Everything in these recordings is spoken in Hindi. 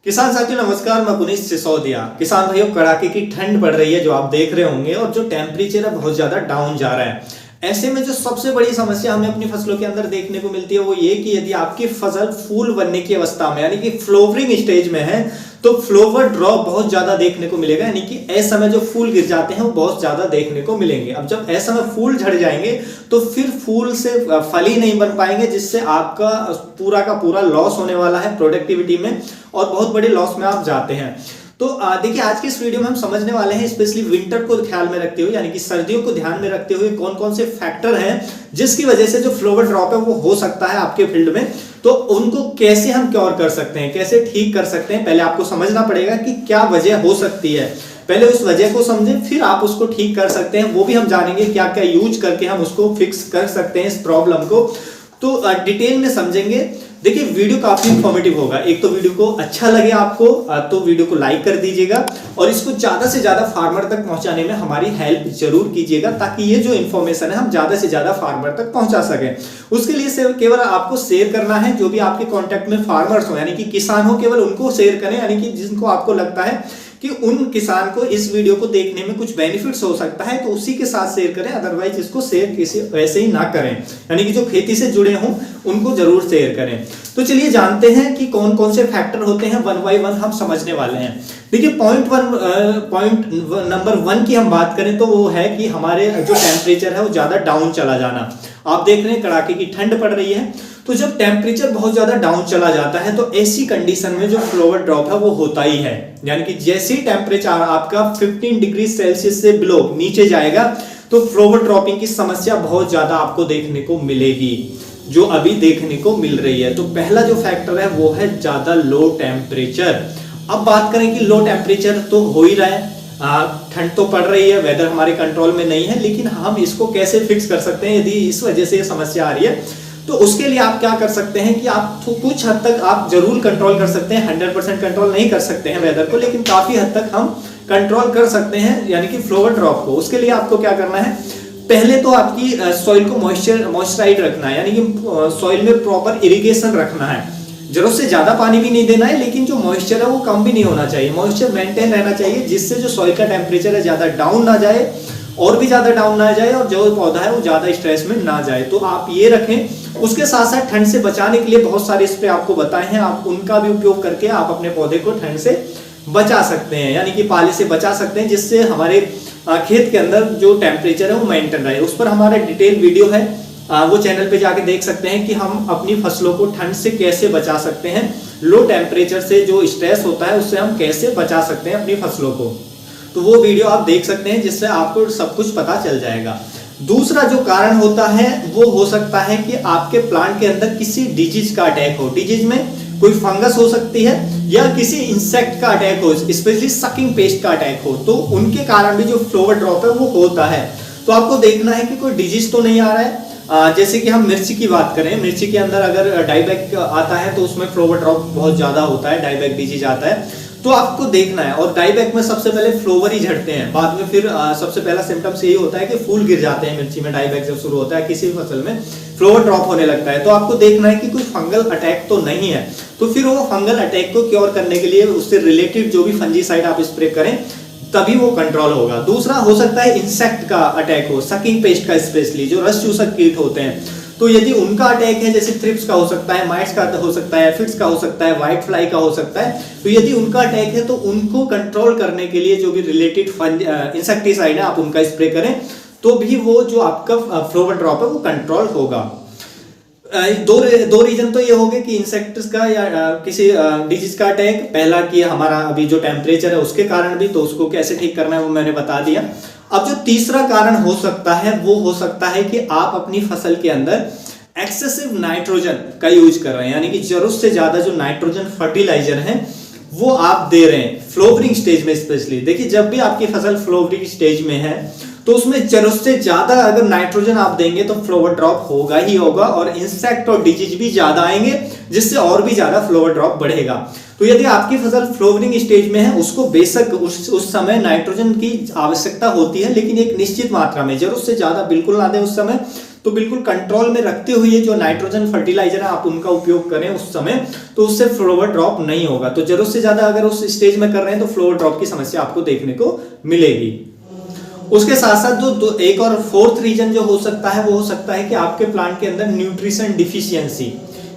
किसान साथियों नमस्कार, मैं पुनीत सिसोदिया। किसान भाइयों, कड़ाके की ठंड पड़ रही है जो आप देख रहे होंगे और जो टेम्परेचर है बहुत ज्यादा डाउन जा रहा है। ऐसे में जो सबसे बड़ी समस्या हमें अपनी फसलों के अंदर देखने को मिलती है वो ये कि यदि आपकी फसल फूल बनने की अवस्था में यानी कि फ्लोवरिंग स्टेज में है तो फ्लोवर ड्रॉप बहुत ज्यादा देखने को मिलेगा, यानी कि ऐसे समय जो फूल गिर जाते हैं वो बहुत ज्यादा देखने को मिलेंगे। अब जब ऐसे समय फूल झड़ जाएंगे तो फिर फूल से फल ही नहीं बन पाएंगे, जिससे आपका पूरा का पूरा लॉस होने वाला है प्रोडक्टिविटी में और बहुत बड़े लॉस में आप जाते हैं। तो देखिए, आज के इस वीडियो में हम समझने वाले हैं स्पेशली विंटर को ख्याल में रखते हुए यानी कि सर्दियों को ध्यान में रखते हुए कौन कौन से फैक्टर हैं जिसकी वजह से जो फ्लोवर ड्रॉप है वो हो सकता है आपके फील्ड में। तो उनको कैसे हम क्योर कर सकते हैं, कैसे ठीक कर सकते हैं, पहले आपको समझना पड़ेगा कि क्या वजह हो सकती है। पहले उस वजह को समझें, फिर आप उसको ठीक कर सकते हैं। वो भी हम जानेंगे क्या क्या यूज करके हम उसको फिक्स कर सकते हैं इस प्रॉब्लम को। तो डिटेल में समझेंगे। देखिए, वीडियो काफी इंफॉर्मेटिव होगा। एक तो वीडियो को अच्छा लगे आपको तो वीडियो को लाइक कर दीजिएगा और इसको ज्यादा से ज्यादा फार्मर तक पहुंचाने में हमारी हेल्प जरूर कीजिएगा, ताकि ये जो इन्फॉर्मेशन है हम ज्यादा से ज्यादा फार्मर तक पहुंचा सकें। उसके लिए केवल आपको शेयर करना है। जो भी आपके कॉन्टेक्ट में फार्मर्स हो यानी कि किसान हो, केवल उनको शेयर करें, यानी कि जिनको आपको लगता है कि उन किसान को इस वीडियो को देखने में कुछ बेनिफिट्स हो सकता है तो उसी के साथ शेयर करें। अदरवाइज इसको शेयर किसी वैसे ही ना करें, यानी कि जो खेती से जुड़े हों उनको जरूर शेयर करें। तो चलिए जानते हैं कि कौन कौन से फैक्टर होते हैं, वन बाय वन हम समझने वाले हैं। देखिए, पॉइंट नंबर 1 की हम बात करें तो वो है कि हमारे जो टेम्परेचर है वो ज्यादा डाउन चला जाना। आप देख रहे हैं कड़ाके की ठंड पड़ रही है, तो जब टेम्परेचर बहुत ज्यादा डाउन चला जाता है तो ऐसी कंडीशन में जो फ्लोवर ड्रॉप है वो होता ही है। यानी कि जैसे ही टेम्परेचर आपका 15 डिग्री सेल्सियस से बिलो नीचे जाएगा तो फ्लोवर ड्रॉपिंग की समस्या बहुत ज्यादा आपको देखने को मिलेगी, जो अभी देखने को मिल रही है। तो पहला जो फैक्टर है वो है ज्यादा लो टेम्परेचर। अब बात करें कि लो टेम्परेचर तो हो ही रहा है, ठंड तो पड़ रही है, वेदर हमारे कंट्रोल में नहीं है, लेकिन हम इसको कैसे फिक्स कर सकते हैं यदि इस वजह से ये समस्या आ रही है। तो उसके लिए आप क्या कर सकते हैं कि आप कुछ हद तक आप जरूर कंट्रोल कर सकते हैं। 100% कंट्रोल नहीं कर सकते हैं वेदर को, लेकिन काफी हद तक हम कंट्रोल कर सकते हैं यानी कि फ्लोवर ड्रॉप को। उसके लिए आपको क्या करना है, पहले तो आपकी सॉइल को मॉइस्चराइज रखना है, यानी कि सॉइल में प्रॉपर इरिगेशन रखना है। जरूरत से ज्यादा पानी भी नहीं देना है, लेकिन जो मॉइस्चर है वो कम भी नहीं होना चाहिए। मॉइस्चर मेंटेन रहना चाहिए, जिससे जो सॉइल का टेम्परेचर है ज्यादा डाउन ना जाए और भी ज्यादा डाउन ना जाए और जो पौधा है वो ज्यादा स्ट्रेस में ना जाए। तो आप ये रखें। उसके साथ साथ ठंड से बचाने के लिए बहुत सारे स्प्रे आपको बताए हैं, आप उनका भी उपयोग करके आप अपने पौधे को ठंड से बचा सकते हैं, यानी कि पाले से बचा सकते हैं, जिससे हमारे खेत के अंदर जो टेम्परेचर है वो मेंटेन रहे। उस पर हमारा डिटेल वीडियो है, वो चैनल पे जाके देख सकते हैं कि हम अपनी फसलों को ठंड से कैसे बचा सकते हैं। लो टेम्परेचर से जो स्ट्रेस होता है उससे हम कैसे बचा सकते हैं अपनी फसलों को। तो वो वीडियो आप देख सकते हैं, जिससे आपको सब कुछ पता चल जाएगा। दूसरा जो कारण होता है वो हो सकता है कि आपके प्लांट के अंदर किसी डिजीज का अटैक हो। डिजीज में कोई फंगस हो सकती है या किसी इंसेक्ट का अटैक हो, स्पेशली सकिंग पेस्ट का अटैक हो, तो उनके कारण भी जो फ्लोवर ड्रॉप है वो होता है। तो आपको देखना है कि कोई डिजीज तो नहीं आ रहा है। जैसे कि हम मिर्ची की बात करें, मिर्ची के अंदर अगर डाइबैक आता है तो उसमें फ्लोवर ड्रॉप बहुत ज्यादा होता है, डाइबैक डिजीज आता है, तो आपको देखना है। और डाइबैक में सबसे पहले फ्लोवर ही झड़ते हैं, बाद में फिर सबसे पहला सिम्टम्स यही होता है कि फूल गिर जाते हैं मिर्ची में। डाइबैक जब शुरू होता है किसी भी फसल में फ्लोवर ड्रॉप होने लगता है, तो आपको देखना है कि कोई फंगल अटैक तो नहीं है। तो फिर वो फंगल अटैक को क्योर करने के लिए उससे रिलेटेड जो भी फंजीसाइड आप स्प्रे करें तभी वो कंट्रोल होगा। दूसरा हो सकता है इंसेक्ट का अटैक हो, सकिंग पेस्ट का, स्पेशली जो रस चूसक कीट होते हैं, तो यदि उनका अटैक है, जैसे थ्रिप्स का हो सकता है, माइट्स का हो सकता है, एफिड्स का हो सकता है, व्हाइट फ्लाई का हो सकता है, तो यदि उनका अटैक है तो उनको कंट्रोल करने के लिए जो भी रिलेटेड इंसेक्टिसाइड है आप उनका स्प्रे करें, तो भी वो जो आपका फ्लोवर ड्रॉप है वो कंट्रोल होगा। दो रीजन तो ये हो गए कि इंसेक्ट्स का या किसी डिजीज का अटैक, पहला कि हमारा अभी जो टेम्परेचर है उसके कारण भी, तो उसको कैसे ठीक करना है वो मैंने बता दिया। अब जो तीसरा कारण हो सकता है वो हो सकता है कि आप अपनी फसल के अंदर एक्सेसिव नाइट्रोजन का यूज कर रहे हैं, यानी कि जरूरत से ज्यादा जो नाइट्रोजन फर्टिलाइजर है वो आप दे रहे हैं फ्लोवरिंग स्टेज में। स्पेशली देखिए, जब भी आपकी फसल फ्लोवरिंग स्टेज में है तो उसमें जरूरत से ज्यादा अगर नाइट्रोजन आप देंगे तो फ्लोवर ड्रॉप होगा ही होगा, और इंसेक्ट और डिजीज भी ज्यादा आएंगे, जिससे और भी ज्यादा फ्लोवर ड्रॉप बढ़ेगा। तो यदि आपकी फसल फ्लोवरिंग स्टेज में है, उसको बेशक उस समय नाइट्रोजन की आवश्यकता होती है, लेकिन एक निश्चित मात्रा में, जरूरत से ज्यादा बिल्कुल ना दें उस समय। तो बिल्कुल कंट्रोल में रखते हुए जो नाइट्रोजन फर्टिलाइजर है आप उनका उपयोग करें उस समय, तो उससे फ्लावर ड्रॉप नहीं होगा। तो जरूरत से ज्यादा अगर उस स्टेज में कर रहे हैं तो फ्लावर ड्रॉप की समस्या आपको देखने को मिलेगी। उसके साथ साथ जो एक और फोर्थ रीजन जो हो सकता है वो हो सकता है कि आपके प्लांट के अंदर न्यूट्रिशन डिफिशियंसी,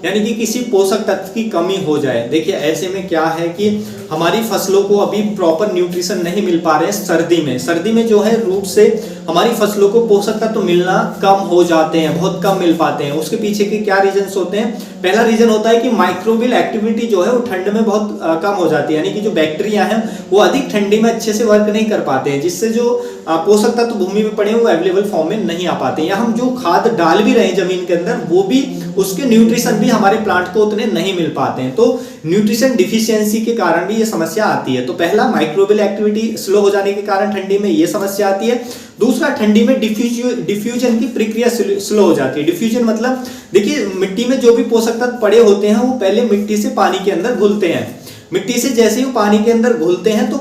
यानी कि किसी पोषक तत्व की कमी हो जाए। देखिए ऐसे में क्या है कि हमारी फसलों को अभी प्रॉपर न्यूट्रिशन नहीं मिल पा रहे हैं। सर्दी में जो है रूट से हमारी फसलों को पोषक तत्व मिलना कम हो जाते हैं, बहुत कम मिल पाते हैं। उसके पीछे के क्या रीजंस होते हैं? पहला रीजन होता है कि माइक्रोबियल एक्टिविटी जो है वो ठंड में बहुत कम हो जाती है, यानी कि जो बैक्टीरिया हैं वो अधिक ठंडी में अच्छे से वर्क नहीं कर पाते हैं, जिससे जो पोषक तत्व भूमि में पड़े हैं वो अवेलेबल फॉर्म में नहीं आ पाते हैं। या हम जो खाद डाल भी रहे हैं जमीन के अंदर वो भी उसके न्यूट्रिशन भी हमारे प्लांट को उतने नहीं मिल पाते हैं। तो न्यूट्रिशन डिफिशियंसी के कारण भी ये समस्या आती है। तो पहला माइक्रोबियल एक्टिविटी स्लो हो जाने के कारण ठंडी में ये समस्या आती है। दूसरा, ठंडी में डिफ्यूजन की प्रक्रिया स्लो हो जाती है। डिफ्यूजन मतलब देखिए मिट्टी में जो भी पोषक तत्व पड़े होते हैं वो पहले मिट्टी से पानी के अंदर घुलते हैं। मिट्टी से जैसे ही पानी के अंदर घुलते हैं तो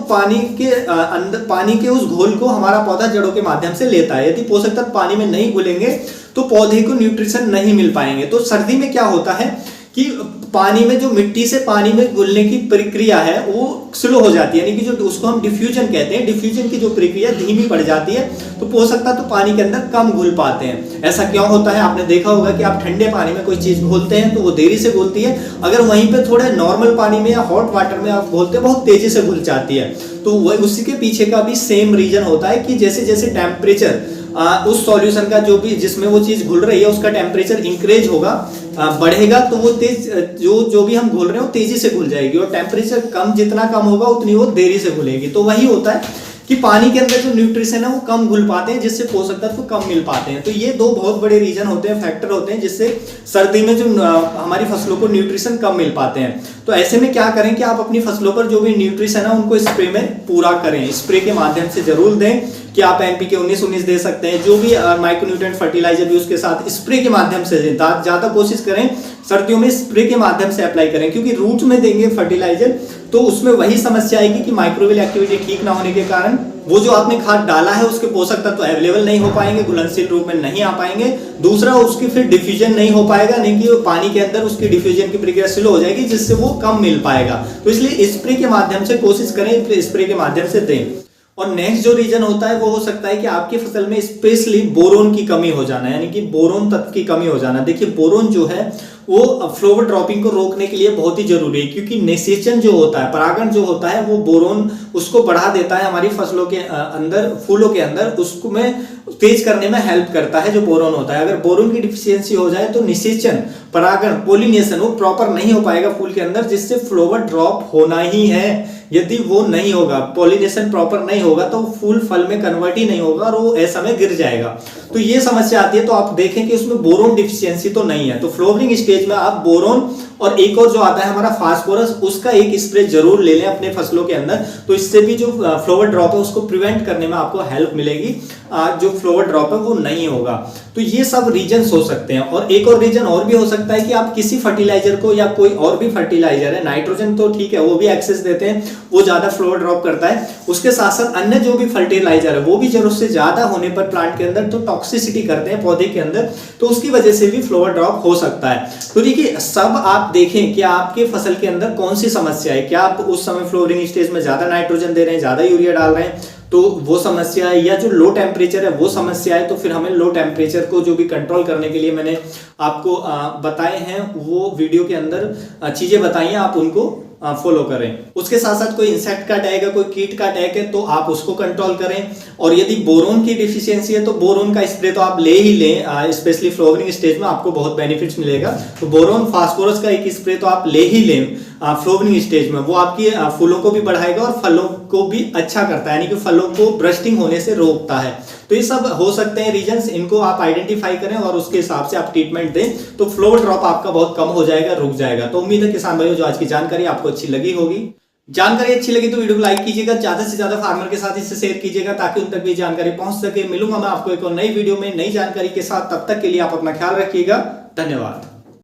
पानी के उस घोल को हमारा पौधा जड़ों के माध्यम से लेता है। यदि पोषक तत्व पानी में नहीं घुलेंगे तो पौधे को न्यूट्रिशन नहीं मिल पाएंगे। तो सर्दी में क्या होता है कि पानी में जो मिट्टी से पानी में घुलने की प्रक्रिया है वो स्लो हो जाती है, यानी कि जो उसको हम डिफ्यूजन कहते हैं, डिफ्यूजन की जो प्रक्रिया धीमी पड़ जाती है, तो पोषक तत्व तो पानी के अंदर कम घुल पाते हैं। ऐसा क्यों होता है? आपने देखा होगा कि आप ठंडे पानी में कोई चीज घोलते हैं तो वो देरी से घुलती है, अगर वहीं पे थोड़े नॉर्मल पानी में या हॉट वाटर में आप घोलते हैं बहुत तेजी से घुल जाती है। तो उसी के पीछे का भी सेम रीजन होता है कि जैसे जैसे टेम्परेचर उस सॉल्यूशन का जो भी जिसमें वो चीज घुल रही है उसका टेम्परेचर इंक्रीज होगा, बढ़ेगा, तो वो तेज जो भी हम घुल रहे हैं वो तेजी से घुल जाएगी, और टेम्परेचर जितना कम होगा उतनी वो देरी से घुलेगी। तो वही होता है कि पानी के अंदर जो न्यूट्रिशन है वो कम घुल पाते हैं, जिससे पोषक तत्व कम मिल पाते हैं। तो ये दो बहुत बड़े रीजन होते हैं, फैक्टर होते हैं, जिससे सर्दी में जो हमारी फसलों को न्यूट्रिशन कम मिल पाते हैं। तो ऐसे में क्या करें कि आप अपनी फसलों पर जो भी न्यूट्रिशन है उनको स्प्रे में पूरा करें, स्प्रे के माध्यम से जरूर दें कि आप एनपीके 19-19 दे सकते हैं, जो भी माइक्रोन्यूट्रिएंट फर्टिलाइजर भी उसके साथ स्प्रे के माध्यम से दें। ज्यादा कोशिश करें सर्दियों में स्प्रे के माध्यम से अप्लाई करें, क्योंकि रूट में देंगे फर्टिलाइजर तो उसमें वही समस्या आएगी कि माइक्रोबियल एक्टिविटी ठीक ना होने के कारण वो जो आपने खाद डाला है उसके पोषक तत्व तो अवेलेबल नहीं हो पाएंगे, घुलनशील रूप में नहीं आ पाएंगे। दूसरा, उसकी फिर डिफ्यूजन नहीं हो पाएगा, नहीं कि पानी के अंदर उसकी डिफ्यूजन की प्रक्रिया स्लो हो जाएगी, जिससे वो कम मिल पाएगा। तो इसलिए स्प्रे के माध्यम से कोशिश करें, स्प्रे के माध्यम से दें। और नेक्स्ट जो रीजन होता है वो हो सकता है कि आपकी फसल में स्पेशली बोरोन की कमी हो जाना, यानी कि बोरोन तत्व की कमी हो जाना। देखिए बोरोन जो है वो फ्लावर ड्रॉपिंग को रोकने के लिए बहुत ही जरूरी है, क्योंकि निषेचन जो होता है, परागण जो होता है, वो बोरोन उसको बढ़ा देता है हमारी फसलों के अंदर, फूलों के अंदर, उसको में तेज करने में हेल्प करता है जो बोरोन होता है। अगर बोरोन की डिफिशियंसी हो जाए तो निषेचन, परागण, पोलिनेशन वो प्रॉपर नहीं हो पाएगा फूल के अंदर, जिससे फ्लावर ड्रॉप होना ही है। यदि वो नहीं होगा, पॉलिनेशन प्रॉपर नहीं होगा, तो फूल फल में कन्वर्ट ही नहीं होगा और वो ऐसा में गिर जाएगा। तो ये समस्या आती है। तो आप देखें कि उसमें बोरोन डिफिशियंसी तो नहीं है, तो फ्लावरिंग स्टेज में आप बोरोन और एक और जो आता है हमारा फास्फोरस, उसका एक स्प्रे जरूर ले लें अपने फसलों के अंदर। तो इससे भी जो फ्लावर ड्रॉप है उसको प्रिवेंट करने में आपको हेल्प मिलेगी, जो फ्लावर ड्रॉप है वो नहीं होगा। तो ये सब रीजन हो सकते हैं। और एक और रीजन और भी हो सकता है कि आप किसी फर्टिलाइजर को, या कोई और भी फर्टिलाइजर है, नाइट्रोजन तो ठीक है वो भी एक्सेस देते हैं, वो ज्यादा फ्लावर ड्रॉप करता है, उसके साथ साथ अन्य जो भी फर्टिलाइजर है वो भी जरूरत से ज्यादा होने पर प्लांट के अंदर तो टॉक्सिसिटी करते हैं पौधे के अंदर, तो उसकी वजह से भी फ्लावर ड्रॉप हो सकता है। तो देखिए सब आप देखें कि आपके फसल के अंदर कौन सी समस्या है, क्या आप उस समय फ्लोरिंग स्टेज में ज्यादा नाइट्रोजन दे रहे हैं, ज्यादा यूरिया डाल रहे हैं, तो वो समस्या है, या जो लो टेम्परेचर है वो समस्या है। तो फिर हमें लो टेम्परेचर को जो भी कंट्रोल करने के लिए मैंने आपको बताए हैं, वो वीडियो के अंदर चीजें बताई हैं, आप उनको फॉलो करें। उसके साथ साथ कोई इंसेक्ट का अटैक है, कोई कीट का अटैक है, तो आप उसको कंट्रोल करें। और यदि बोरोन की डिफिशियंसी है तो बोरोन का स्प्रे तो आप ले ही लें, स्पेशली फ्लावरिंग स्टेज में आपको बहुत बेनिफिट्स मिलेगा। तो बोरोन फास्फोरस का एक स्प्रे तो आप ले ही लें फ्लावरिंग स्टेज में, वो आपकी फूलों को भी बढ़ाएगा और फलों को भी अच्छा करता है, यानी कि फलों को ब्रस्टिंग होने से रोकता है। तो ये सब हो सकते हैं रीजंस, इनको आप आइडेंटिफाई करें और उसके हिसाब से आप ट्रीटमेंट दें, तो फ्लावर ड्रॉप आपका बहुत कम हो जाएगा, रुक जाएगा। तो उम्मीद है किसान भाइयों जो आज की जानकारी आपको अच्छी लगी होगी। जानकारी अच्छी लगी तो वीडियो को लाइक कीजिएगा, ज्यादा से ज्यादा फार्मर के साथ इसे शेयर कीजिएगा ताकि उन तक भी जानकारी पहुंच सके। मिलूंगा मैं आपको एक और नई वीडियो में नई जानकारी के साथ, तब तक के लिए आप अपना ख्याल रखिएगा। धन्यवाद।